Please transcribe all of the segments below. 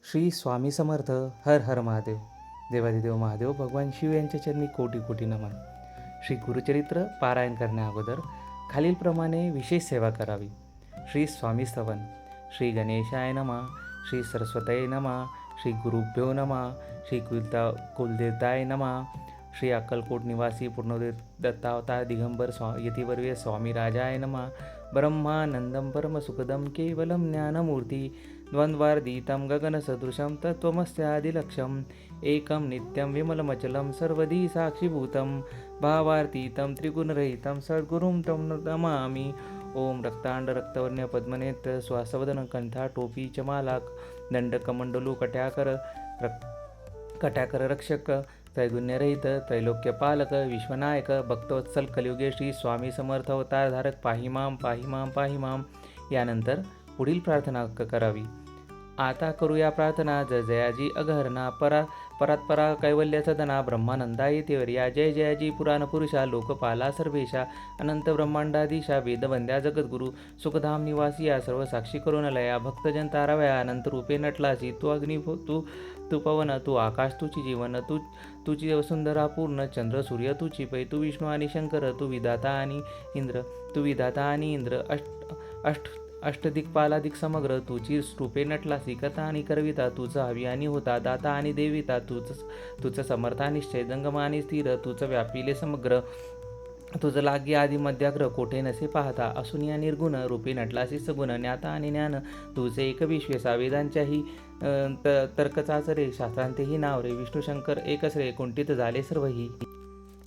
श्री स्वामी समर्थ. हर हर महादेव. देवादिदेव महादेव भगवान शिव यांच्या चरणी कोटी कोटी नमन. श्री गुरुचरित्र पारायण करण्याअगोदर खालीलप्रमाणे विशेष सेवा करावी. श्री स्वामी स्तवन. श्री गणेशाय नमः. श्री सरस्वतये नमः. श्री गुरुभ्यो नमः. श्री कुलदेवताय नमः. श्री अक्कलकोट निवासी पूर्णदत्तावतार दिगंबर यतिवर्य स्वामी राजाय नमः. ब्रह्मानंदं परमसुखदं केवलं ज्ञानमूर्ति द्वन्द्वार्दितं गगनसदृशं तत्त्वमस्यादिलक्ष्यम् एकं नित्यं विमलमचलं सर्वधी साक्षीभूतं भावार्तीतं त्रिगुणरहितं सद्गुरुं तं नमामि. ओम रक्तांड रक्तवर्ण्य पद्मनेत्र स्वासवदन कंठा टोपी चमालाक दंडकमंडलू कट्याकर रक्षक त्रैगुण्यरहित त्रैलोक्यपालक विश्वनायक भक्तवत्सल कलियुगे श्री स्वामी समर्थ अवतारधारक पाहिमाम पाहिमाम पाहिमाम. यानंतर पुढील प्रार्थना करावी. आता करूया प्रार्थना. जय जयाजी अगहरणा परात्परा कैवल्य सदना ब्रह्मानंदा येतेवर्या जय जयाजी पुराण पुरुषा लोकपाला सर्वेशा अनंत ब्रह्मांडाधीशा वेदवंद्या जगद्गुरु सुखधाम निवासी या सर्व साक्षी करून लया भक्तजन तारावया अनंत रूपे नटलासी तू अग्नी तू पवन तू आकाश तुझी जीवन तुझी वसुंधरा पूर्ण चंद्र सूर्य तुझी पै तू विष्णू आणि शंकर तू विधाता आणि इंद्र अष्टदिक्पालादिक समग्र तुझी रूपे नटलासी कथा आणि करविता तुझं हवी आणि होता दाता आणि देविता तुझं समर्था निश्चय जंगम आणि स्थिर तुझं व्यापिले समग्र तुझं लागी आदि मध्याग्र कोठे नसे पाहता असून या निर्गुण रूपे नटलासी सगुण ज्ञाता आणि ज्ञान तुझे एक विश्वेसा वेदांच्याही तर्कचाच रे शास्त्रांतेही नाव रे विष्णू शंकर एकच रे कुंठित झाले सर्वही.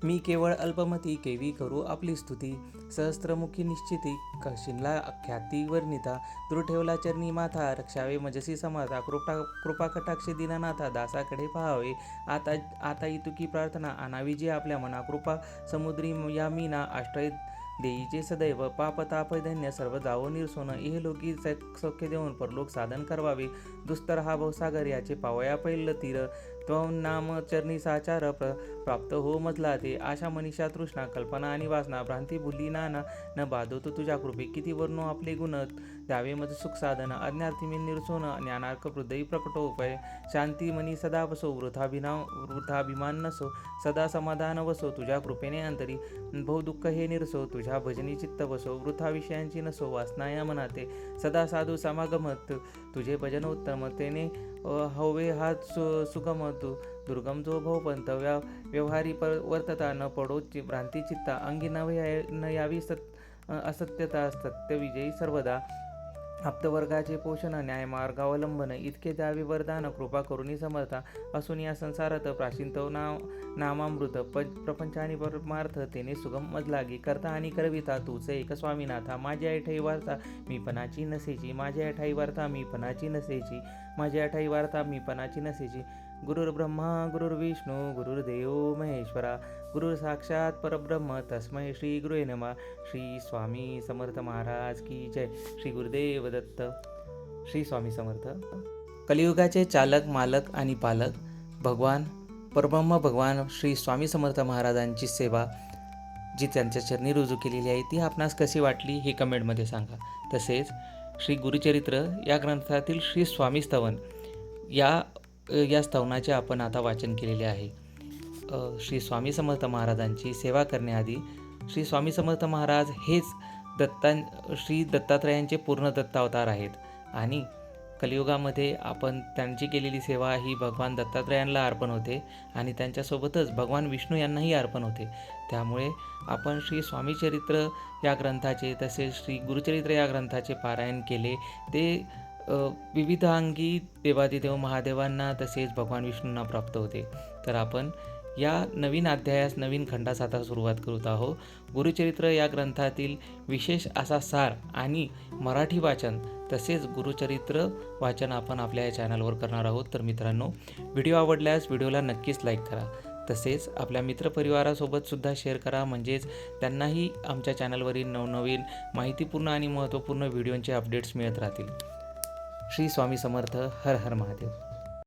मी केवळ अल्पमती केवी करू आपली स्तुती सहस्त्रमुखी निश्चिती शिनला ख्याती वर्णिता दूर ठेवला चरणी माथा रक्षावे मजसी समाता कृपा कटाक्षे दीनानाथा दासाकडे पाहावे आता इतुकी प्रार्थना आणावी जी आपल्या मना कृपा समुद्री या मीना आश्रय देईचे सदैव पाप ताप दैन्य सर्व जावो निरसोन इह लोकी सौख्य देऊन परलोक साधन करवावे दुस्तर हा भवसागर याचे पावया पैल तीर त्वं नाम चरणी साचार प्राप्त हो मजला ते आशा मनीषा तृष्णा कल्पना आणि वासना भ्रांती भुली नाना न बाधवतो तुझ्या कृपे किती वर्णो आपले गुण द्यावे मज सुख साधन अज्ञार्थी मी निरसोन ज्ञानार्क हृदयी प्रकटोपय शांती मनी सदा वसो वृथाभिमान नसो सदा समाधान वसो तुझ्या कृपेने अंतरी बहुदुःख हे निरसो तुझ्या भजनी चित्त वसो वृथा विषयांची नसो वासना या मनाते सदा साधू समागमत तुझे भजन उत्तम तेने हवे हात सुगम दुर्गम जो भवपंथ व्यवहारी वर्तता न पडो भ्रांती चित्ता अंगी न यावी असत्यता सत्यविजयी सर्वदा आप्तवर्गाचे पोषण न्यायमार्गावलंबन इतके द्यावे वरदान कृपा करुणी समर्था असून या संसारात प्राचीनतव नामामृत प्रपंच आणि परमार्थ तेने सुगम मजलागी करता आणि करविता तूच एक स्वामीनाथा माझ्या ऐठाई वार्ता मी पणाची नसेची माझ्या ऐठाई वार्ता मी पणाची नसेची माझ्या ऐठाई वार्ता मी पणाची नसेची. गुरुर्ब्रह्मा गुरुर्विष्णू गुरुर्देव महेश्वरा गुरुर साक्षात परब्रह्म तस्मै श्री गुरुवे नमः. श्री स्वामी समर्थ महाराज की जय. श्री गुरुदेव दत्त. श्री स्वामी समर्थ. कलियुगाचे चालक मालक आणि पालक भगवान परब्रह्म भगवान श्री स्वामी समर्थ महाराजांची सेवा जी त्यांच्या चरणी रुजू केलेली आहे ती आपणास कशी वाटली हे कमेंटमध्ये सांगा. तसेच श्री गुरुचरित्र या ग्रंथातील श्री स्वामी स्तवन या स्तवनाचे आपण आता वाचन केलेले आहे. श्री स्वामी समर्थ महाराजांची सेवा करण्याआधी श्री स्वामी समर्थ महाराज हेच श्री दत्तात्रयांचे पूर्ण दत्तावतार आहेत आणि कलियुगामध्ये आपण त्यांची केलेली सेवा ही भगवान दत्तात्रयांना अर्पण होते आणि त्यांच्यासोबतच भगवान विष्णू यांनाही अर्पण होते. त्यामुळे आपण श्री स्वामी चरित्र या ग्रंथाचे तसेच श्री गुरुचरित्र या ग्रंथाचे पारायण केले ते विविध अंगी देवादिदेव महादेवांना तसेच भगवान विष्णूंना प्राप्त होते. तर आपण या नवीन अध्यायास नवीन खंडास आता सुरुवात करत आहोत. गुरुचरित्र या ग्रंथातील विशेष असा सार आणि मराठी वाचन तसेच गुरुचरित्र वाचन आपण आपल्या या चॅनलवर करणार आहोत. तर मित्रांनो, व्हिडिओ आवडल्यास व्हिडिओला नक्कीच लाईक करा. तसेच आपल्या मित्रपरिवारासोबतसुद्धा शेअर करा म्हणजेच त्यांनाही आमच्या चॅनलवरील नवनवीन माहितीपूर्ण आणि महत्त्वपूर्ण व्हिडिओंचे अपडेट्स मिळत राहतील. श्री स्वामी समर्थ. हर हर महादेव.